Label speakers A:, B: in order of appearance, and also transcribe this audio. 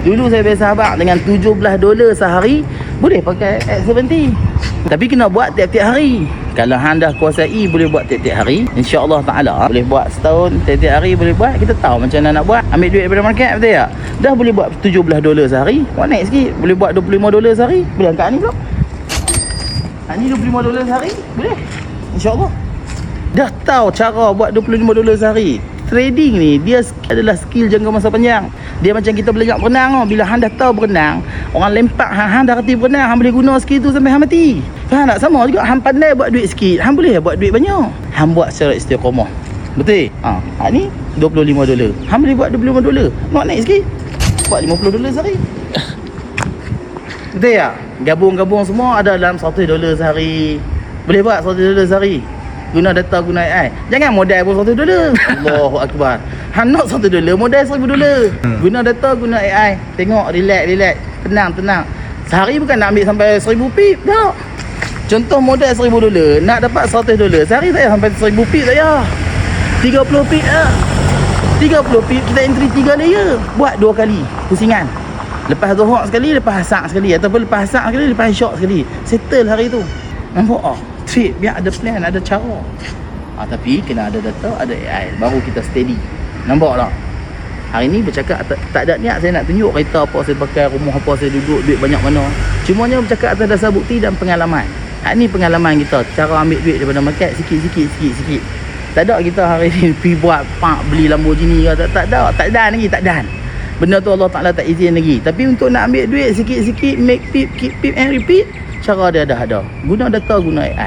A: Dulu saya biasa abang dengan $17 sehari boleh pakai X70. Tapi kena buat tiap-tiap hari. Kalau hang dah kuasai boleh buat tiap-tiap hari, insya-Allah taala boleh buat setahun, tiap-tiap hari boleh buat. Kita tahu macam mana nak buat. Ambil duit daripada market, betul tak? Dah boleh buat $17 sehari. Buat naik sikit, boleh buat $25 sehari. Boleh angkat ni pula. Ni $25 sehari, boleh. Insya-Allah. Dah tahu cara buat $25 sehari. Trading ni dia adalah skill jangka masa panjang. Dia macam kita belajar berenang tau. Bila hang dah tahu berenang, orang lempak hang dah reti berenang, hang boleh guna skill tu sampai hang mati. Faham tak? Sama juga hang pandai buat duit sikit, hang boleh buat duit banyak. Hang buat secara istiqamah. Betul? Ni $25. Hang boleh buat $25. Nak naik sikit, buat $50 sehari. Betul tak? Gabung-gabung semua ada dalam $100 sehari. Boleh buat $100 sehari. Guna data, guna AI. Jangan modal pun $100. Allahu Akbar. Hang nak $100, modal $1000. Guna data, guna AI. Tengok, relax. Tenang. Sehari bukan nak ambil sampai 1000 pip. Tak. Contoh modal $1000, nak dapat $100. Sehari saya sampai 1000 pip saya. 30 pip lah. 30 pip kita entry 3 layer. Buat 2 kali. Pusingan. Lepas Zuhur sekali, lepas Asar sekali. Ataupun lepas Asar sekali, lepas Isyak sekali. Settle hari tu. Nampak? Trade biar ada plan, ada cara. Tapi kena ada data, ada AI, baru kita steady. Nampak tak? Hari ni bercakap tak ada niat saya nak tunjuk kereta apa saya pakai, rumah apa saya duduk, duit banyak mana. Cumanya bercakap atas dasar bukti dan pengalaman. Ni pengalaman kita, cara ambil duit daripada market sikit. Tak ada kita hari ni pergi buat beli Lamborghini ke, tak ada lagi. Benda tu Allah Ta'ala tak izin lagi. Tapi untuk nak ambil duit sikit-sikit, make pip, keep pip and repeat, cara dia dah ada. Guna data, guna AI.